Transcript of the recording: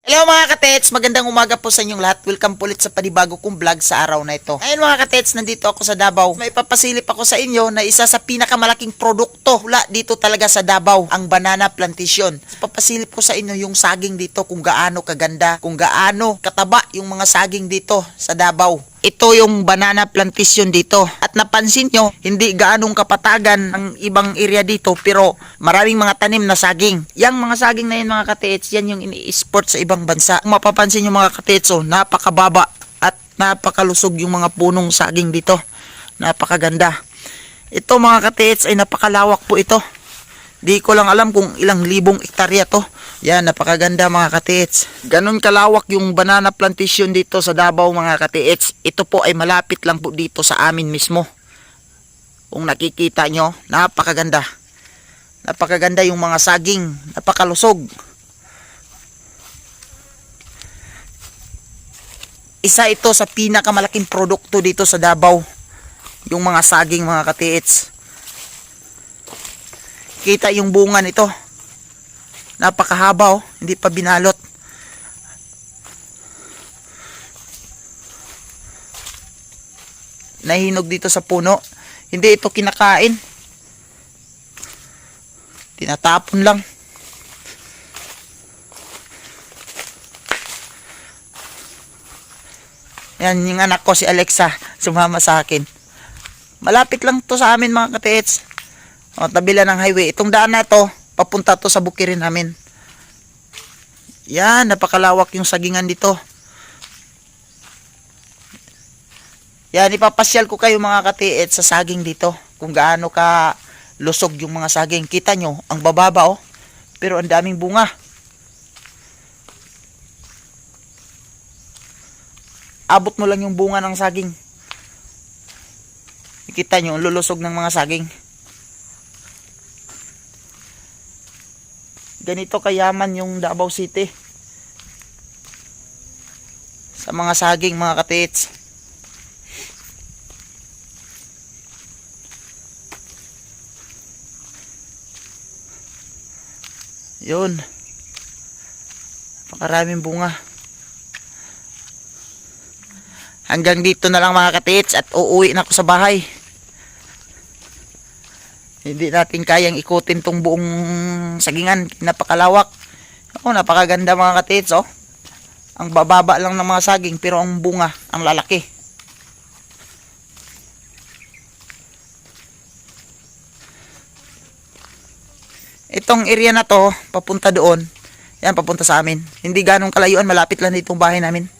Hello mga katets, magandang umaga po sa inyong lahat. Welcome po ulit sa panibago kong vlog sa araw na ito. Ngayon mga katets, nandito ako sa Davao. May papasilip ako sa inyo na isa sa pinakamalaking produkto mula dito talaga sa Davao, ang banana plantation. Papasilip ko sa inyo yung saging dito, kung gaano kaganda, kung gaano kataba yung mga saging dito sa Davao. Ito yung banana plantation dito. At napansin nyo, hindi gaanong kapatagan ang ibang area dito, pero maraming mga tanim na saging. Yang mga saging na yun mga katets, yan yung ini-export sa ibang bansa. Kung mapapansin nyo mga katets, napakababa at napakalusog yung mga punong saging dito. Napakaganda. Ito mga katets ay napakalawak po ito. Di ko lang alam kung ilang libong hektarya to. Yan, napakaganda mga katits. Ganon kalawak yung banana plantation dito sa Davao mga katits. Ito po ay malapit lang po dito sa amin mismo. Kung nakikita nyo, napakaganda. Napakaganda yung mga saging. Napakalusog. Isa ito sa pinakamalaking produkto dito sa Davao. Yung mga saging mga katits. Kita yung bunga nito. Napakahaba hindi pa binalot. Nahinog dito sa puno. Hindi ito kinakain. Tinatapon lang. Yan yung anak ko si Alexa, sumama sa akin. Malapit lang to sa amin mga katits. O, tabi lang ng highway. Itong daan na to, papunta to sa bukirin namin. Yan, napakalawak yung sagingan dito. Yan, ipapasyal ko kayo mga katiit sa saging dito. Kung gaano ka lusog yung mga saging. Kita nyo, ang bababa pero ang daming bunga. Abot mo lang yung bunga ng saging. Kita nyo, ang lulusog ng mga saging. Ganito kayaman yung Davao City sa mga saging mga katits. Yun, napakaraming bunga. Hanggang dito na lang mga katits at uuwi na ako sa bahay. Hindi natin kayang ikutin tong buong sagingan. Napakalawak. Napakaganda mga katits. Ang bababa lang ng mga saging pero ang bunga, ang lalaki. Itong area na to, papunta doon. Yan, papunta sa amin. Hindi ganong kalayuan, malapit lang ditong bahay namin.